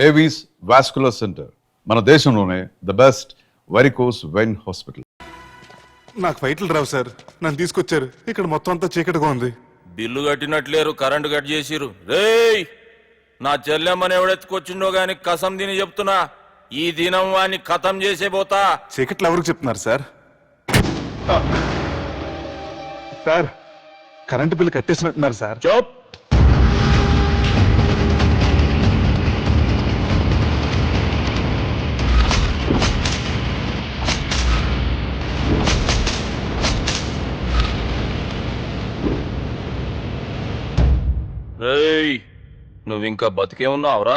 Avis vascular centre, మన దేశంలోనే the best varicose vein hospital. నాకు ఫైట్లు రావు సార్, నన్ను తీసుకొచ్చారు. ఇక్కడ మొత్తం అంతా చీకటిగా ఉంది. బిల్లు కట్టినట్లేరు, కరెంటు కట్ చేసిరు. రేయ్, నా చెల్లెమ్మని ఎవడెత్తుకొచ్చిండో గాని కసం తిని చెప్తున్నా, ఈ దినం వాణ్ణి ఖతం చేసే పోతా. చీకట్లు ఎవరికి చెప్తున్నారు సార్? సార్, కరెంటు బిల్లు కట్టేసినట్టున్నారు సార్. చోప్. రేయ్, నువ్వింకా బతికే ఉన్నావురా?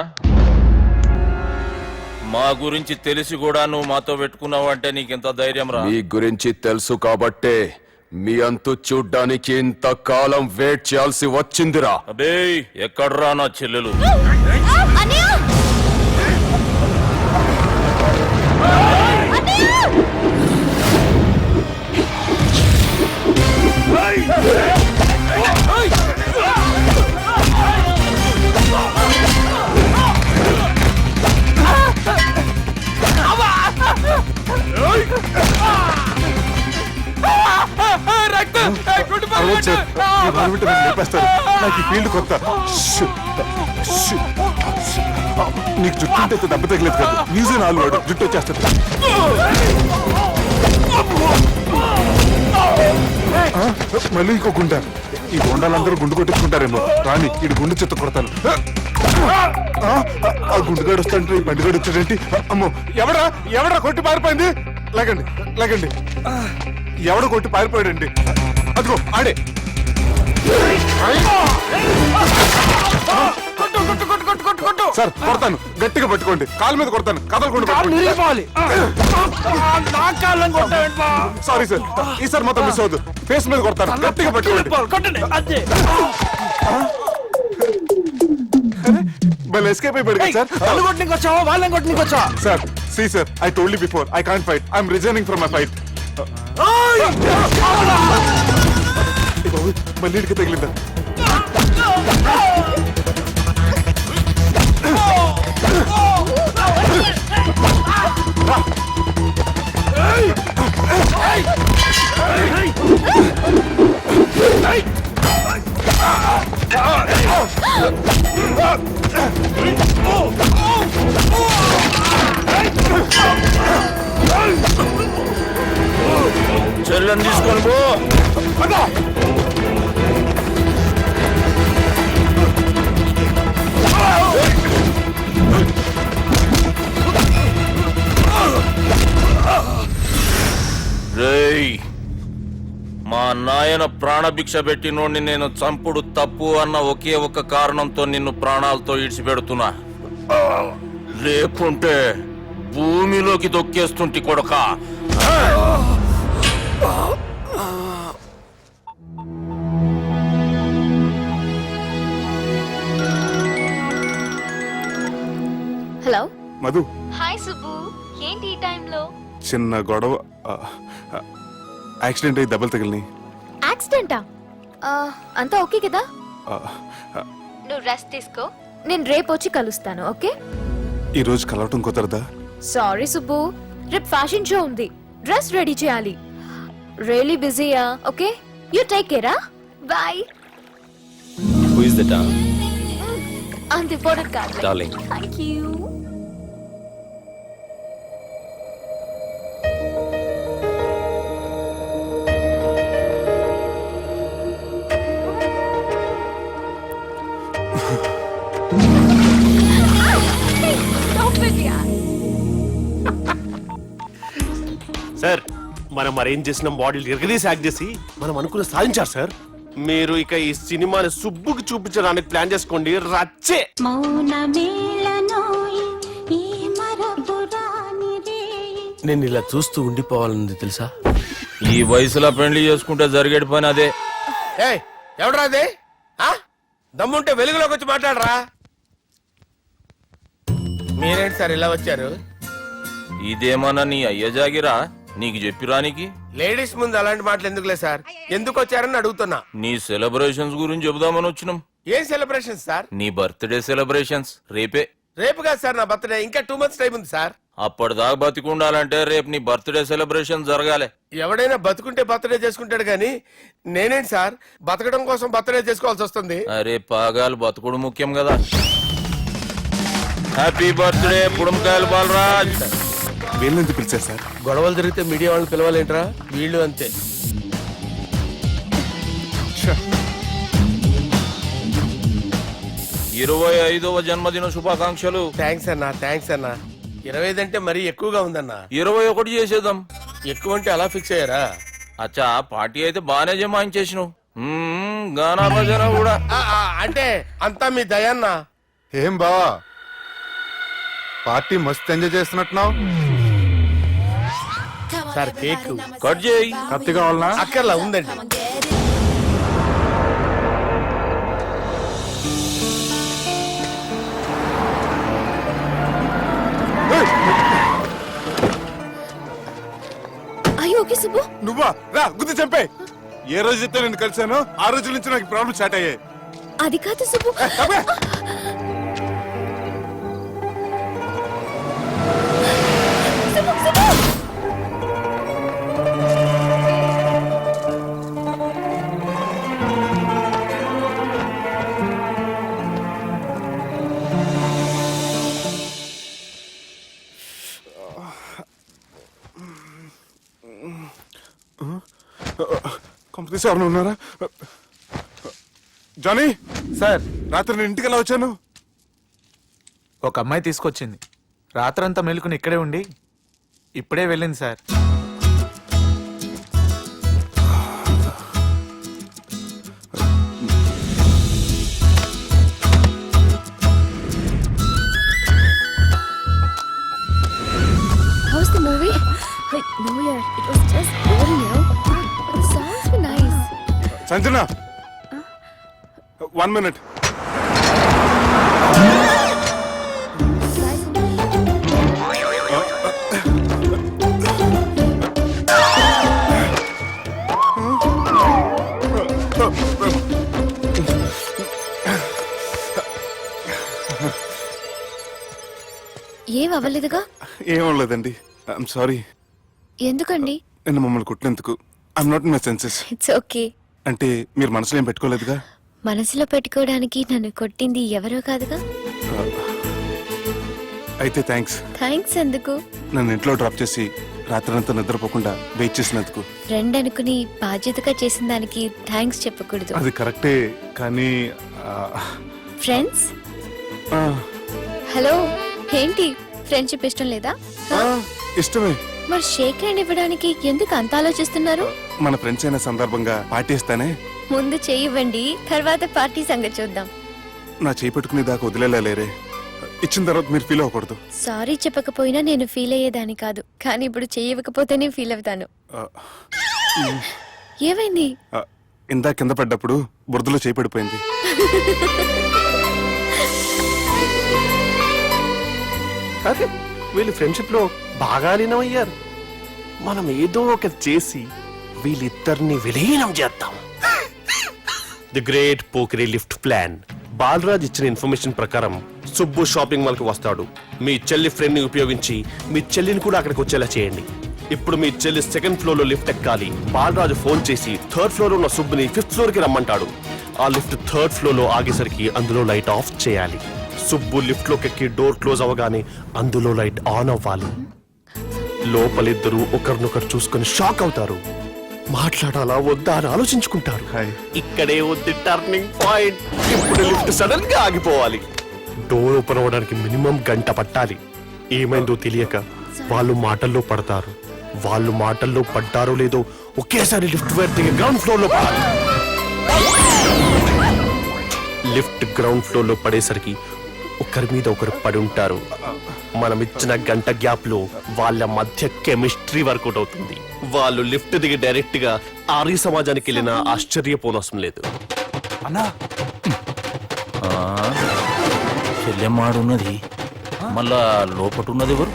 మా గురించి తెలిసి కూడా నువ్వు మాతో పెట్టుకున్నావు అంటే నీకెంత ధైర్యం రా? మీ గురించి తెలుసు కాబట్టే మీ అంతు చూడ్డానికి ఇంతకాలం వెయిట్ చేయాల్సి వచ్చిందిరా. అబే, ఎక్కడ్రా నా చెల్లెలు? నాకు ఈ ఫీల్డ్ కొత్త. నీకు జుట్టు ఉంటే దెబ్బ తగలేదు కదా, మ్యూజియం ఆలు వాడు జుట్టు వచ్చేస్తుంది. మళ్ళీ ఇంకో గుండా. ఈ గుండాలందరూ గుండు కొట్టించుకుంటారేమో. రాని ఇటు గుండు చెత్త కొడతాను. ఆ గుండుగాడు వస్తాంటే ఈ బండిగాడు వచ్చాడేంటి? అమ్మో, ఎవడా కొట్టి పారిపోయింది? లేకండి లేకండి, ఎవడ కొట్టి పారిపోయాడండి? అదిగో ఆడే. సార్ కొడతాను, గట్టిగా పట్టుకోండి. కాలు మీద కొడతాను, కదలకుండా. సారీ సార్, ఈసారి మాత్రం మిస్ అవద్దు. ఫేస్ మీద కొడతాను, గట్టిగా పట్టుకోండి. Well, escape అయిపోయాడు సార్. వాళ్ళని కొట్టడానికి వచ్చావా? Sir, see sir, I told you before, I can't fight. I'm resigning from my fight. మళ్ళీ ఇడికి తగిలిందా? చెల్లెని తీసుకొని పో. రేయ్, మా నాయన ప్రాణభిక్ష పెట్టినోడిని నేను చంపుడు తప్పు అన్న ఒకే ఒక్క కారణంతో నిన్ను ప్రాణాలతో ఇడిచిపెడుతున్నా. లేకుంటే భూమిలోకి దొక్కేస్తుంటి కొడక. హలో మధు. హాయ్ సుబ్బు, ఏంటి ఈ టైంలో? చిన్న గొడవ, యాక్సిడెంట్ అయ్యి దెబ్బలు తగిలినాయి. యాక్సిడెంటా? అంతా ఓకే కదా? నువ్వు రెస్ట్ తీసుకో, నేను రేపు వచ్చి కలుస్తాను. ఓకే? ఈ రోజు కలవటం కుదరదా? సారీ సుబ్బు, రేపు ఫ్యాషన్ షో ఉంది, డ్రెస్ రెడీ చేయాలి. రియలీ బిజీయా? Okay, you take care. Bye. Who is that? అంత ఇంపార్టెంట్ కాదు. Darling. Thank you. సార్, మనం అరేంజ్ చేసిన మోడల్ ఎరగదీసి యాక్ట్ చేసి మనం అనుకున్న సాధించారు సార్. మీరు ఇక ఈ సినిమాని సుబ్బుకి చూపించడానికి ప్లాన్ చేసుకోండి. రచ్చే. నేను ఇలా చూస్తూ ఉండిపోవాలని తెలుసా? ఈ వయసులో పెళ్లి చేసుకుంటే జరిగేటి పని అదే. ఎవడరా అదే? దమ్ముంటే వెలుగులోకి వచ్చి మాట్లాడరా. మీరేంటి సార్ ఇలా వచ్చారు? ఇదేమన్నా నీ అయ్య జాగిరా? నీకు చెప్పిరానికి? లేడీస్ ముందు అలాంటి మాటలు ఎందుకులే సార్, ఎందుకు వచ్చారని అడుగుతున్నా. నీ సెలబ్రేషన్స్ గురించి చెబుదామని వచ్చినాం. ఏం సెలబ్రేషన్ సార్? నీ బర్త్డే సెలబ్రేషన్స్ రేపే. రేపు కాదు సార్ నా బర్త్డే, ఇంకా 2 months టైం ఉంది సార్. అప్పటిదాకా బతికుండాలంటే రేపు నీ బర్త్డే సెలబ్రేషన్ జరగాలి. ఎవడైనా బతుకుంటే బర్త్డే చేసుకుంటాడు కానీ నేనేంటి సార్ బతకడం కోసం బర్త్డే చేసుకోవాల్సి వస్తుంది. అరే పాగాలు బతుకుడు ముఖ్యం కదా. హ్యాపీ బర్త్డే పుడంకాయలు బాలరాజ్. వీళ్ళెందుకు పిలిచారు సార్? గొడవలు జరిగితే మీడియా వాళ్ళని పిలవాలేంట్రా, వీళ్ళు అంతే. 25వ జన్మదిన శుభాకాంక్షలు. థ్యాంక్స్ అన్నా, థ్యాంక్స్ అన్నా. 25 అంటే మరీ ఎక్కువగా ఉందన్నా. 21 చేసేద్దాం. ఎక్కువ అంటే అలా ఫిక్స్ అయ్యారా? అచ్చా పార్టీ అయితే బానే జమాయించేసినావు. గానా భజన కూడా. అంటే అంతా మీ దయన్నా. ఏం బావా పార్టీ మస్తు ఎంజాయ్ చేస్తున్నట్టున్నావు. సార్ కేక్ కట్ చేయి. కత్తి కావాలనా? అక్కర్లా ఉందండి. అయ్యో ఓకే సుబ్బు. నువ్వా? రా గుద్ది చంపే. ఏ రోజైతే నేను కలిసానో ఆ రోజు నుంచి నాకు ప్రాబ్లం స్టార్ట్ అయ్యాయి. అది కాదు సుబ్బు. చంపే. సుబ్బు, సుబ్బు. కంపెనీస్ ఎవరైనా ఉన్నారా? జానీ సార్, రాత్రి నేను ఇంటికి ఎలా వచ్చాను? ఒక అమ్మాయి తీసుకొచ్చింది. రాత్రంతా మెలుకుని ఇక్కడే ఉండి ఇప్పుడే వెళ్ళింది sir. How's the movie? Wait, no, yeah, it was just boring, you know. The songs were nice. Sanjana 1 minute. ఏం అవ్వలేదుగా? ఏం లేదండి. I'm sorry. ఎందుకండి? నిన్న మమ్మల్ని కుట్టినందుకు I'm not in my senses. It's okay. అంటే మీరు మనసులో ఏం పెట్టుకోలేదుగా? మనసులో పెట్టుకోవడానికి నన్ను కొట్టింది ఎవరో కాదుగా. అయితే థ్యాంక్స్. థ్యాంక్స్ ఎందుకు? నన్ను ఇంట్లో డ్రాప్ చేసి రాత్రంతా నిద్రపోకుండా వెయిట్ చేసినందుకు. ఫ్రెండ్ అనుకుని బాధ్యతగా చేసిన దానికి థ్యాంక్స్ చెప్పకూడదు. అది కరెక్టే కానీ ఫ్రెండ్స్ హలో, ఏంటి ఫ్రెండ్షిప్ ఇష్టం లేదా? ఇష్టమే. మరి షేక్ హ్యాండ్ ఇవ్వడానికి ఎందుకు అంత ఆలోచిస్తున్నారు? మన ఫ్రెండ్స్ అయిన సందర్భంగా పార్టీ ఇస్తానే. ముందు చేయివ్వండి, తర్వాత పార్టీ సంగతి చూద్దాం. నా చేయి పెట్టుకునే దాకా వదిలేలా లేరే. ఇచ్చిన తర్వాత మీరు ఫీల్ అవ్వకూడదు. సారీ చెప్పకపోయినా నేను ఫీల్ అయ్యేదాన్ని కాదు, కానీ ఇప్పుడు చెయ్యకపోతేనే ఫీల్ అవుతాను. ఏమైంది? ఇందా కింద పడ్డప్పుడు బురదలో చేయి పడిపోయింది. అదే వీళ్ళు ఫ్రెండ్షిప్ లో బాగా లీనమయ్యారు. మనం ఏదో ఒకటి చేసి వీళ్ళిద్దరిని విలీనం చేద్దాం. ది గ్రేట్ పోకరీ లిఫ్ట్ ప్లాన్. బాలరాజ్ ఇచ్చిన ఇన్ఫర్మేషన్ ప్రకారం సుబ్బు షాపింగ్ మాల్ కి వస్తాడు. మీ చెల్లి ఫ్రెండ్ ని ఉపయోగించి మీ చెల్లిని కూడా అక్కడికి వచ్చేలా చేయండి. ఇప్పుడు మీ చెల్లి 2nd ఫ్లోర్ లో లిఫ్ట్ ఎక్కాలి. బాలరాజు ఫోన్ చేసి 3rd ఫ్లోర్ ఉన్న సుబ్బుని 5th ఫ్లోర్ కి రమ్మంటాడు. ఆ లిఫ్ట్ 3rd ఫ్లోర్ లో ఆగేసరికి అందులో లైట్ ఆఫ్ చేయాలి. సుబ్బు లిఫ్ట్ లోకి ఎక్కి డోర్ క్లోజ్ అవ్వగానే అందులో లైట్ ఆన్ అవ్వాలి. లోపలిద్దరూ ఒకరినొకరు చూసుకుని షాక్ అవుతారు. మాట్లాడాలా వద్దా అని ఆలోచించుకుంటారు. ఇక్కడే ఉంది టర్నింగ్ పాయింట్. ఇప్పుడు లిఫ్ట్ సడన్ గా ఆగిపోవాలి. డోర్ ఓపెన్ అవ్వడానికి మినిమం గంట పట్టాలి. ఏమైందో తెలియక వాళ్ళు మాటల్లో పడతారు. వాళ్ళు మాటల్లో పడ్డారో లేదో ఒకేసారి లిఫ్ట్ వైర్ దిగి గ్రౌండ్ ఫ్లోర్ లో పడాలి. లిఫ్ట్ గ్రౌండ్ ఫ్లోర్ లో పడేసరికి ఒకరి మీద ఒకరు పడి ఉంటారు. మనం ఇచ్చిన గంట గ్యాప్ లో వాళ్ళ మధ్య కెమిస్ట్రీ వర్కౌట్ అవుతుంది. వాళ్ళు లిఫ్ట్ దిగి డైరెక్ట్ గా ఆర్య సమాజానికి వెళ్ళిన ఆశ్చర్యపోనవసరం లేదు. అన్నా, చెల్లెమ్మాడున్నది, మళ్ళా లోపటున్నది ఎవరు?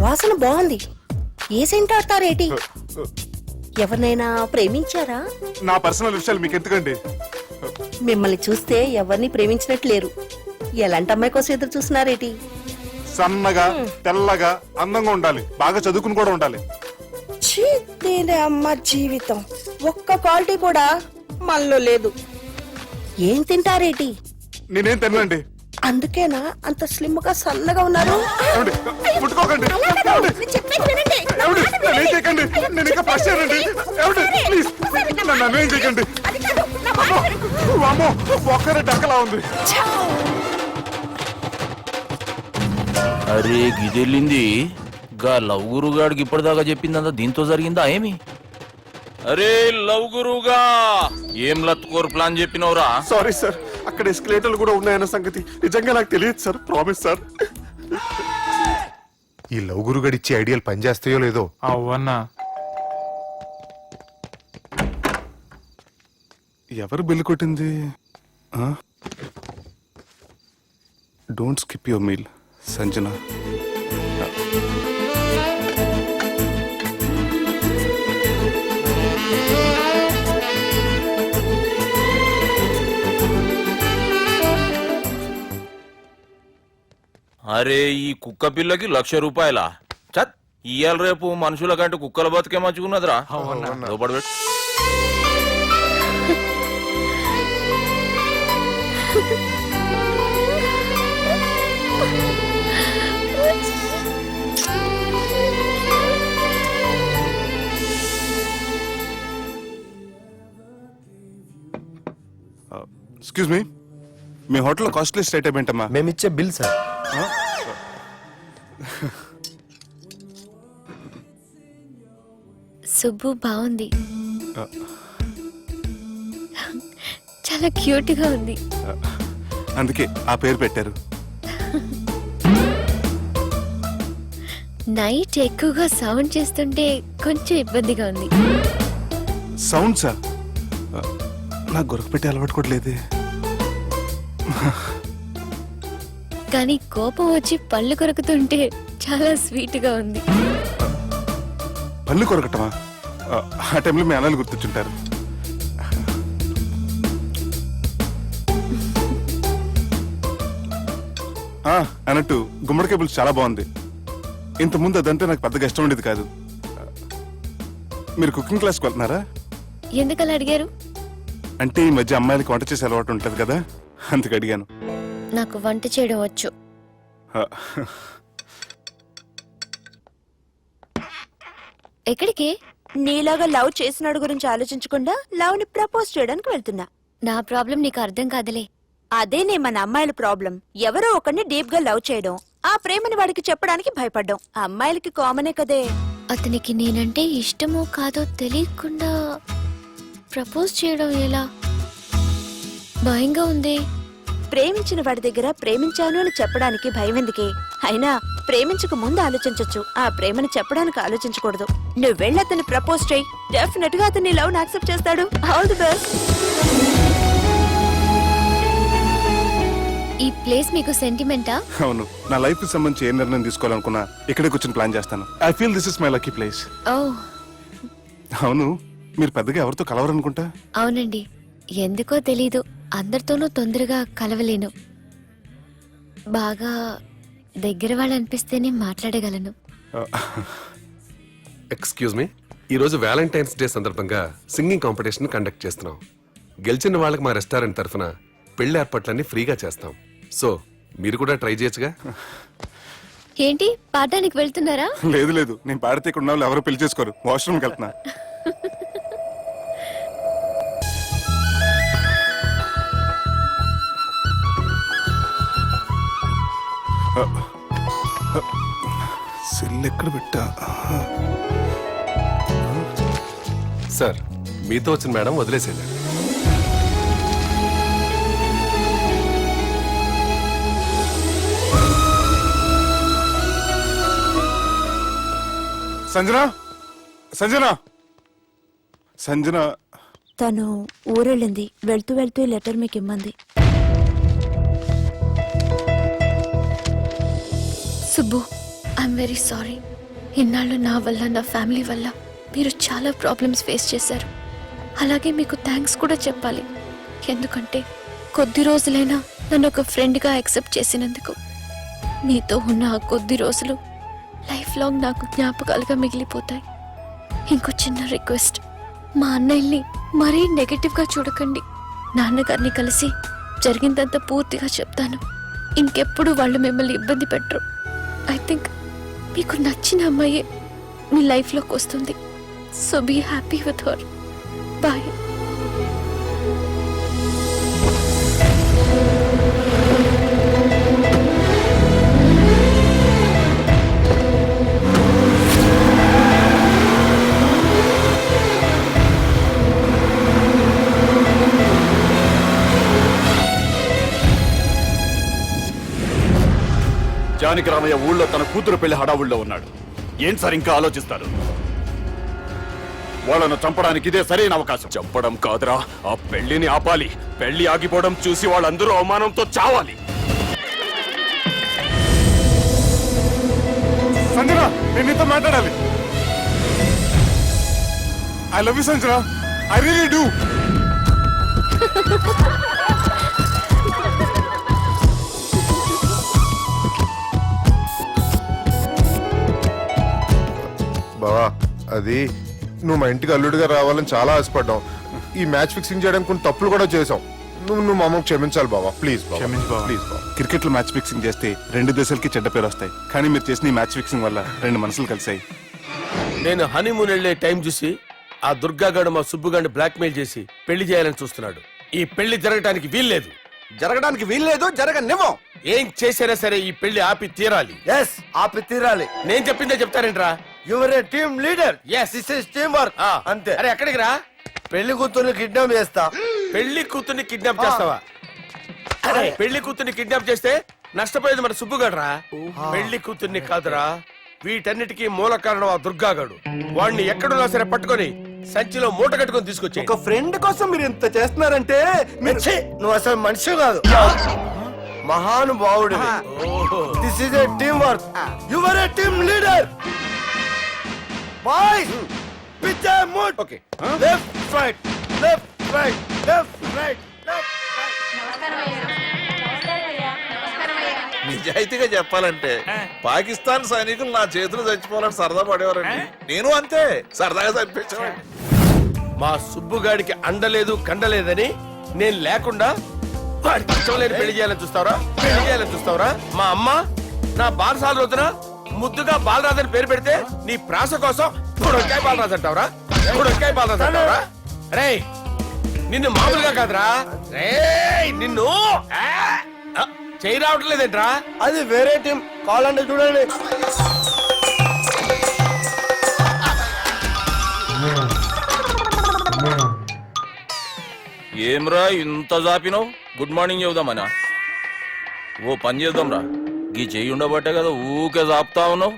వాసన బాగుంది. ఏ సెంట్ ఆడతారేటి? ఎవరినైనా ప్రేమించారా? నా పర్సనల్ విషయాలు మీకు ఎందుకండి? మిమ్మల్ని చూస్తే ఎవరిని ప్రేమించినట్టు లేరు. ఎలాంటి అమ్మాయి కోసం ఎదురు చూస్తున్నారేటి? సన్నగా తెల్లగా అందంగా ఉండాలి, బాగా చదువుకుని కూడా ఉండాలి. ఛీ, దీని అమ్మ జీవితం ఒక్క క్వాలిటీ కూడా మనలో లేదు. ఏం తింటారేటి? నేనేం తినండి. అందుకేనా అంత స్లిమ్ గా సన్నగా ఉన్నారు? ముట్టుకోకండి. ఏమండి? ఏమండి? నన్నేం చేయకండి. నేను ఇంకా ఫస్ట్ ఇయర్ అండి. ఏమండి? ప్లీజ్ నన్నేం చేయకండి. అమ్మో, ఒక్కరే డక్కలా ఉంది. అరే గిదెళ్ళింది గా లవ్ గురుగాడికి ఇప్పటిదాకా చెప్పిందంతా దీంతో జరిగిందా ఏమి? అరే లవ్ గురుగా ఏం లత్కోర్ ప్లాన్ చెప్పినవురా? సారీ సార్, అక్కడ ఎస్కలేటర్లు కూడా ఉన్నాయన్న సంగతి నిజంగా నాకు తెలియదు సార్. Promise sir. ఈ లవ్ గురుగడి ఇచ్చే ఐడియాలు పనిచేస్తాయో లేదో. అవ్వన్నా ఎవరు బిల్లు కొట్టింది? Don't skip your meal, Sanjana. అరే ఈ కుక్క పిల్లకి 1,00,000 రూపాయలా? చత్ ఇయ్యాల రేపు మనుషుల కంటే కుక్కల బతికే మంచుకున్నదిరా. లోపడి పెట్టు. ఎక్స్క్యూజ్ మీ, మీ హోటల్లో కాస్ట్లీస్ట్ ఐటమ్ ఏంటమ్మా? మేమిచ్చే బిల్ సార్. సుబ్బు బాగుంది, చాలా క్యూట్ గా ఉంది. అందుకే ఆ పేరు పెట్టారు. నైట్ ఎక్కువగా సౌండ్ చేస్తుంటే కొంచెం ఇబ్బందిగా ఉంది. సౌండ్సా? నాకు గొరక పెట్టే అలవాటు కూడా లేదే. కానీ కోపం వచ్చి పళ్ళు కొరుకుతుంటే చాలా స్వీట్ గా ఉంది. పళ్ళు కొరకటమా? ఆ టైంలో మీ అన్నలు గుర్తుంటారు. అన్నట్టు గుమ్మడి పులుసు చాలా బాగుంది. ఇంతకుముందు అదంటే నాకు పెద్దగా ఇష్టం ఉండేది కాదు. మీరు కుకింగ్ క్లాస్కి వెళ్తున్నారా? ఎందుకలా అడిగారు? అంటే ఈ మధ్య అమ్మాయిలకి వంట చేసే అలవాటు ఉంటుంది కదా, అందుకు అడిగాను. నాకు వంట చేయడం వచ్చు. ఎక్కడికి? నీలాగా లవ్ చేసినాడు గురించి ఆలోచించకుండా లవ్ ని ప్రపోజ్ చేయడానికి వెళ్తున్నా. నా ప్రాబ్లం నీకు అర్థం కాదులే. అదేనే మన అమ్మాయిల ప్రాబ్లం. ఎవరో ఒకరిని డీప్ గా లవ్ చేయడం, ఆ ప్రేమని వాడికి చెప్పడానికి భయపడ్డం అమ్మాయిలకి కామనే కదే. అతనికి నేనంటే ఇష్టమో కాదో తెలియకుండా ప్రపోజ్ చేయడం ఎలా? భయంగా ఉంది. ప్రేమించిన వాడి దగ్గర ప్రేమించాను అని చెప్పడానికి భయం ఎందుకే? అయినా ప్రేమించక ముందు ఆలోచించొచ్చు, ఆ ప్రేమని చెప్పడానికి ఆలోచించకూడదు. నువ్వు వెళ్ళి అతన్ని ప్రపోజ్ చేయి, డెఫినెట్ గా అతన్ని లవ్ యాక్సెప్ట్ చేస్తాడు. All the best. ఈ ప్లేస్ మీకు సెంటిమెంటా? అవును, నా లైఫ్ కి సంబంధించి ఏ నిర్ణయం తీసుకోవాలనుకున్నా ఇక్కడే కూర్చొని ప్లాన్ చేస్తాను. I feel this is my lucky place. ఓ అవును, మీరు పెద్దగా ఎవరితో కలవరనుకుంటా? అవునండి, ఎందుకో తెలీదు, అందరితోనూ తొందరగా కలవలేను. బాగా దగ్గర వాళ్ళు అనిపిస్తేనే మాట్లాడగలను. ఎక్స్క్యూజ్ మీ, ఈరోజు వ్యాలంటైన్స్ డే సందర్భంగా సింగింగ్ కాంపిటీషన్ కండక్ట్ చేస్తున్నాం. గెలిచిన వాళ్ళకి మా రెస్టారెంట్ తరఫున పెళ్లి ఏర్పాట్లన్నీ ఫ్రీగా చేస్తాం. సో మీరు కూడా ట్రై చేయొచ్చుగా. ఏంటి పాడడానికి వెళ్తున్నారా? లేదు లేదు, నేను పాడితే ఇక్కడ ఉన్న వాళ్ళు ఎవరో పెళ్లి చేసుకోరు. వాష్రూమ్కి వెళ్తున్నా. సెల్ ఎక్కడ పెట్టా? సార్, మీతో వచ్చిన మేడం వదిలేసేయండి. సంజన, సంజన, సంజన, తను ఊరెళ్ళింది. వెళ్తూ వెళ్తూ ఈ లెటర్ మీకు ఇమ్మంది. Subbu, I'm very sorry. ఇన్నాళ్ళు నా వల్ల, నా ఫ్యామిలీ వల్ల మీరు చాలా ప్రాబ్లమ్స్ ఫేస్ చేశారు. అలాగే మీకు థ్యాంక్స్ కూడా చెప్పాలి. ఎందుకంటే కొద్ది రోజులైనా నన్ను ఒక ఫ్రెండ్గా యాక్సెప్ట్ చేసినందుకు. నీతో ఉన్న ఆ కొద్ది రోజులు లైఫ్ లాంగ్ నాకు జ్ఞాపకాలుగా మిగిలిపోతాయి. ఇంకో చిన్న రిక్వెస్ట్, మా అన్నయ్యని మరీ నెగటివ్గా చూడకండి. నాన్నగారిని కలిసి జరిగిందంతా పూర్తిగా చెప్తాను. ఇంకెప్పుడు వాళ్ళు మిమ్మల్ని ఇబ్బంది పెట్టరు. ఐ థింక్ మీకు నచ్చిన అమ్మాయే మీ లైఫ్లోకి వస్తుంది. So be happy with her. Bye. Janaki Ramayya ఊళ్ళో తన కూతురు పెళ్లి హడావుల్లో ఉన్నాడు. ఏం సార్ ఇంకా ఆలోచిస్తారు? వాళ్ళను చంపడానికి ఇదే సరైన అవకాశం. చెప్పడం కాదురా, ఆ పెళ్లిని ఆపాలి. పెళ్లి ఆగిపోవడం చూసి వాళ్ళందరూ అవమానంతో చావాలి. సంజన, నేను నీతో మాట్లాడాలి. I love you Sanjana, I really do. బావా, అది నువ్వు మా ఇంటికి అల్లుడిగా రావాలని చాలా ఆశపడ్డావు. ఈ మ్యాచ్ ఫిక్సింగ్ చేయడానికి కొన్ని తప్పులు కూడా చేసావు. నువ్వు మా అమ్మకు క్షమించాలి బావా, ప్లీజ్ ప్లీజ్ బావా. క్రికెట్ లో మ్యాచ్ ఫిక్సింగ్ చేస్తే 2 దేశాలకి చెడ్డ పేరు వస్తాయి. కానీ మీరు చేసిన ఈ మ్యాచ్ ఫిక్సింగ్ వల్ల 2 మనసులు కలిసాయి. నేను హనీమూన్ వెళ్లే టైం చూసి ఆ దుర్గాగాడు మా సుబ్బుగాడిని బ్లాక్మెయిల్ చేసి పెళ్లి చేయాలని చూస్తున్నాడు. ఈ పెళ్లి జరగడానికి వీల్లేదు. జరగడానికి వీల్లేదు, జరగనివ్వం. ఏం చేసినా సరే ఈ పెళ్లి ఆపి తీరాలి. ఎస్, ఆపి తీరాలి. నేను చెప్పిందే చెప్తారేంట్రా? Your A team leader. Yes. This is team work. అంతే. అరే ఎక్కడికి రా? పెళ్లి కూతుర్ని కిడ్నాప్ చేస్తా. పెళ్లి కూతుర్ని కిడ్నాప్ చేస్తావా? అరే పెళ్లి కూతుర్ని కిడ్నాప్ చేస్తే నష్టపోయేది మన సుబ్బుగాడురా. పెళ్లి కూతుర్ని కాదురా, వీటన్నిటికీ మూల కారణం ఆ దుర్గాగాడు. వాణ్ణి ఎక్కడున్నా సరే పట్టుకొని సంచిలో మూట కట్టుకొని తీసుకొచ్చి. ఒక ఫ్రెండ్ కోసం మీరు ఇంత చేస్తున్నారంటే నువ్వు అసలు మనిషి కాదు, మహానుభావుడు. This is a team work. Your A team leader. Boys, pitch mood. Okay, left right, left right, left right, left నిజాయితీగా చెప్పాలంటే పాకిస్తాన్ సైనికులు నా చేతులు చచ్చిపోవాలని సరదా పడేవారండి. నేను అంతే సరదాగా చనిపించేవాడిని. మా సుబ్బుగాడికి అండలేదు కండలేదని నేను లేకుండా వాడికి ఇష్టం లేని పెళ్లి చేయాలని చూస్తావరా? పెళ్లి చేయాలని చూస్తావరా? మా అమ్మ నా బారసాల రోజున ముద్దుగా బాలరాజు పేరు పెడితే నీ ప్రాస కోసం గుడొక్కాయ బాలరాజు అంటావరా? గుడొక్కాయ బాలరాజు అంటావరా? రే నిన్ను మామూలుగా కాదురా, రే నిన్ను చేయి రావటం లేదేంట్రా? అది వేరే టీం. కావాలంటే చూడండి. ఏమ్రా ఇంత జాపినావు? Good morning చెబుదామనా? ఓ పని చేద్దాంరా, గీ చెయ్యి ఉండబట్టే కదా ఊకే జాపుతా ఉన్నావు.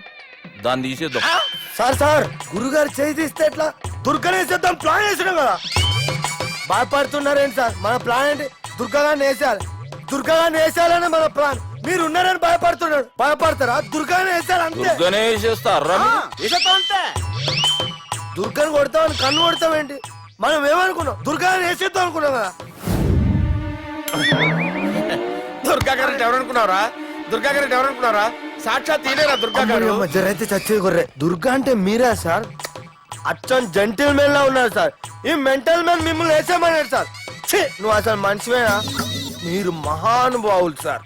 దాన్ని తీసేద్దాం. సార్ గురుగారు చేయి తీస్తే ఎట్లా? దుర్గనేసేద్దాం ప్లాన్ వేసినాం కదా. భయపడుతున్నారేంటి సార్? మన ప్లాన్ ఏంటి? దుర్గాగాన్ని వేసేయాలి. దుర్గాగాన్ని వేసేయాలని మన ప్లాన్. మీరు ఉన్నారని భయపడుతున్నాడు. భయపడతారా? దుర్గాని వేసేయాలి అంతే. దుర్గనే వేసేస్తారా? అంతే. దుర్గాని కొడతామని కన్ను కొడతామేంటి? మనం ఏమనుకున్నాం? దుర్గాని వేసేద్దాం అనుకున్నాం కదా. దుర్గా గారు ఎవరనుకున్నారా? దుర్గా గారు ఎవరనుకున్నారా? సాక్షాత్ తీరేరా దుర్గా గారు. అయితే చచ్చేది కొర్రే. దుర్గా అంటే మీరా సార్? అచ్చం జెంటిల్ మెన్ లా ఉన్నారు సార్. ఈ మెంటల్ మెన్ మిమ్మల్ని వేసేమన్నాడు సార్. నువ్వు అసలు మనిషివేనా? మీరు మహానుభావులు సార్.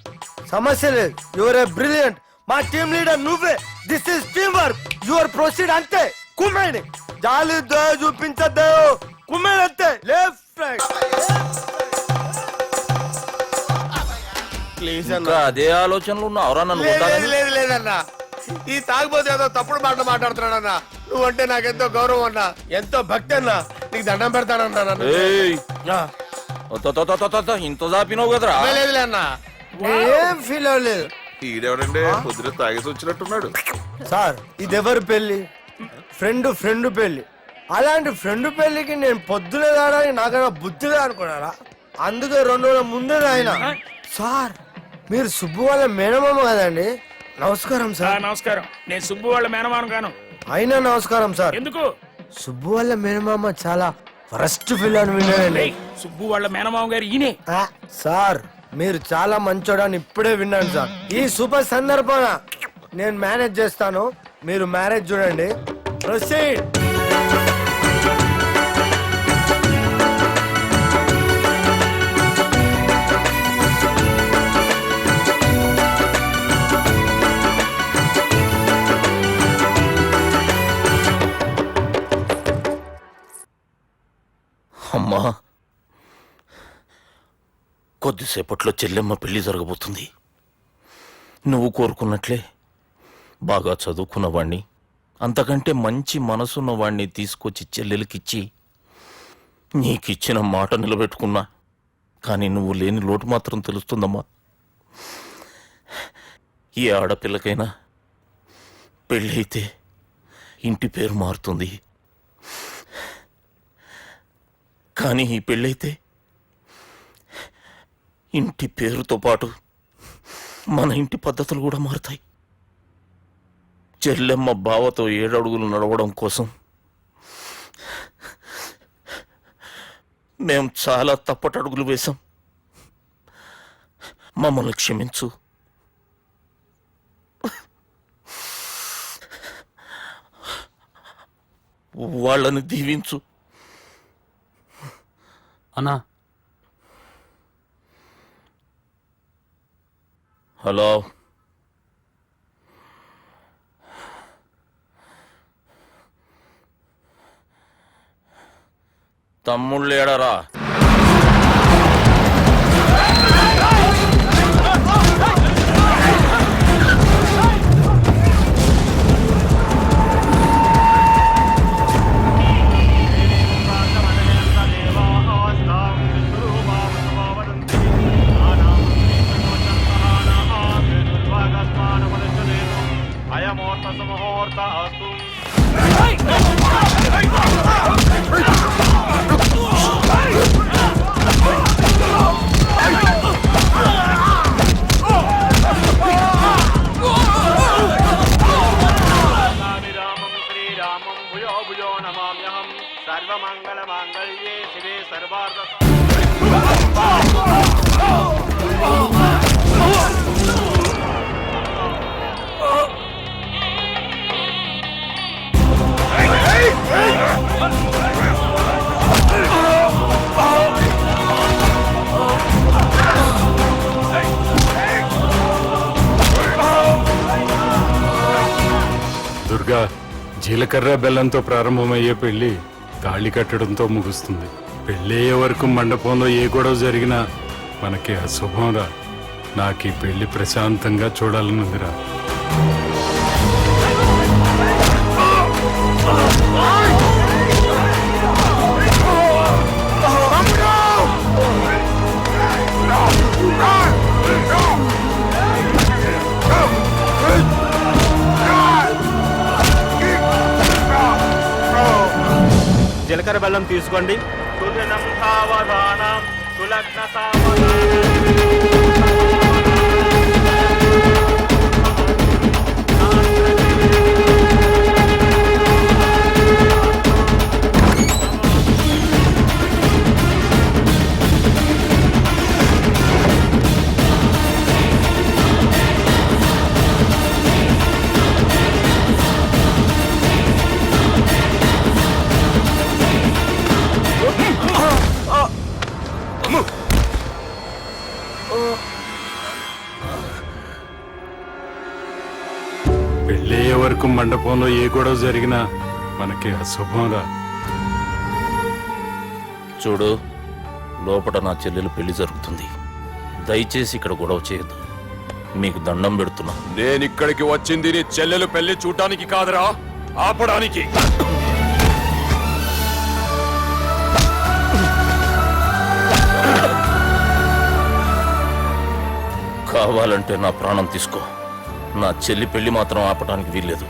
సమస్య లేదు. Your a brilliant. మా టీమ్ లీడర్ నువ్వే. This is team work. Your proceed అంతే. కుమ్మేని జాలి చూపించద్దు. కుమ్మేని అంతే. Left right. ప్లీజ్ ఇంకా అదే ఆలోచనలు ఉన్నావురా నన్ను కొట్టాలని? లేదన్నా, ఈ తాగుబోతు ఏదో తప్పుడు మాటలు మాట్లాడుతున్నాడన్నా. నువ్వంటే నాకెంతో గౌరవం అన్నా, ఎంతో భక్తి అన్నా. నీకు దండం పెడతానన్నా. ఏయ్, ఇంత జాపినావు కదరా? లేదులే అన్నా. ఏం ఫీల్ అవ్వలేదు ఈడెవడండి పొద్దున తాగేసి వచ్చినట్టున్నాడు. సార్. ఇది ఎవరు పెళ్లి? ఫ్రెండ్ పెళ్లి. అలాంటి ఫ్రెండ్ పెళ్లికి నేను పొద్దునే రావడానికి నాకైనా బుద్ధిగా అనుకున్నారా? అందుకే 2 రోజుల ముందే ఆయన. సార్ మీరు సుబ్బు వాళ్ళ మేనమామ కదండి? నమస్కారం సార్. నమస్కారం. నేను సుబ్బు వాళ్ళ మేనమాను గాను. అయినా నమస్కారం సార్. ఎందుకు? సుబ్బు వాళ్ళ మేనమామ చాలా ఫస్ట్ ఫిల్ అని విన్నానండి. సుబ్బు వాళ్ళ మేనమామ గారు ఈయనే. సార్ మీరు చాలా మంచోడని ఇప్పుడే విన్నాను సార్. ఈ శుభ సందర్భాన నేను మేనేజ్ చేస్తాను, మీరు మ్యారేజ్ చూడండి. ప్రొసీడ్. అమ్మా, కొద్దిసేపట్లో చెల్లెమ్మ పెళ్లి జరగబోతుంది. నువ్వు కోరుకున్నట్లే బాగా చదువుకున్నవాణ్ణి, అంతకంటే మంచి మనసున్నవాణ్ణి తీసుకొచ్చి చెల్లెలకిచ్చి నీకిచ్చిన మాట నిలబెట్టుకున్నా. కానీ నువ్వు లేని లోటు మాత్రం తెలుస్తుందమ్మా. ఏ ఆడపిల్లకైనా పెళ్ళి అయితే ఇంటి పేరు మారుతుంది. కానీ ఈ పెళ్ళైతే ఇంటి పేరుతో పాటు మన ఇంటి పద్ధతులు కూడా మారుతాయి. చెల్లెమ్మ బావతో 7 అడుగులు నడవడం కోసం మేం చాలా తప్పటడుగులు వేశాం. మమ్మల్ని క్షమించు. వాళ్ళని దీవించు. అన్నా, హలో, తమ్ముళ్ళు ఏడరా? సర్వమంగళమాంగళ్యే శివే సర్వార్థ దుర్గా, జీలకర్ర బెల్లంతో ప్రారంభమయ్యే పెళ్లి తాళి కట్టడంతో ముగుస్తుంది. పెళ్ళయ్యే వరకు మండపంలో ఏ గొడవ జరిగినా మనకి అశుభం రా. నాకు ఈ పెళ్లి ప్రశాంతంగా చూడాలనుందిరా. జీలకర్ర బెల్లం తీసుకోండి. పెళ్ళయ్యే వరకు మండపంలో ఏ గొడవ జరిగినా మనకి అశుభం రా. చూడు, లోపల నా చెల్లెలు పెళ్లి జరుగుతుంది. దయచేసి ఇక్కడ గొడవ చేయొద్దు. మీకు దండం పెడుతున్నా. నేనిక్కడికి వచ్చింది నీ చెల్లెలు పెళ్లి చూడటానికి కాదురా, ఆపడానికి. కావాలంటే నా ప్రాణం తీసుకో. నా చెల్లి పెళ్లి మాత్రం ఆపడానికి వీల్లేదు.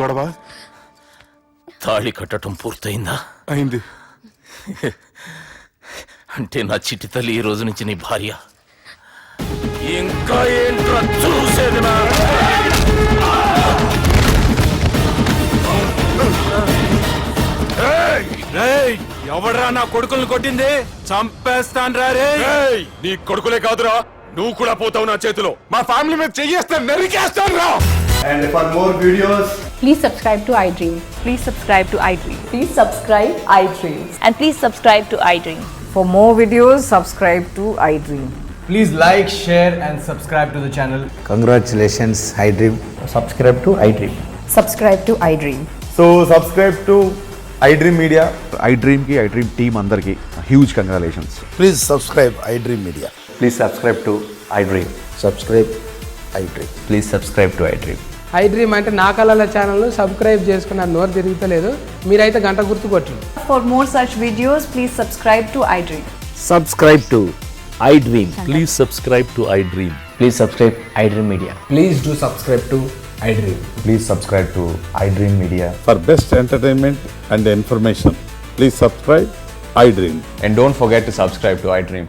గొడవ? తాళి కట్టడం పూర్తయిందా? అయింది. అంటే నా చిట్టి తల్లి ఈ రోజు నుంచి నీ భార్య. ఇంకా ఏంట్రా చూసేది? ఎవడరా నా కొడుకుల్ని కొట్టింది? చంపేస్తాను రా రే. నీ కొడుకులే కాదురా, నువ్వు కూడా పోతావు నా చేతిలో. మా ఫ్యామిలీ మీద చెయ్యేస్తాను, నరికేస్తాను రా. And for more videos, Please subscribe to iDream. Please subscribe to iDream. Please subscribe iDream. And please subscribe to iDream. For more videos, subscribe to iDream. please like, share, and subscribe to the channel. Congratulations iDream. Subscribe to iDream. Subscribe to iDream. So subscribe to iDream Media. iDream కి iDream team అందరికి huge congratulations. Please subscribe iDream Media. Please subscribe to iDream. Subscribe iDream. Please subscribe to iDream. iDream అంటే నా కళల channel subscribe చేసుకున్న నోరు తిరుగుతలేదు. మీరైతే గంట గుర్తు కొట్టండి. For more such videos, please subscribe to iDream. Subscribe to iDream. Please subscribe to iDream. Please subscribe iDream Media. Please do subscribe to iDream. Please subscribe to iDream Media. For best entertainment and information please subscribe iDream. And don't forget to subscribe to iDream.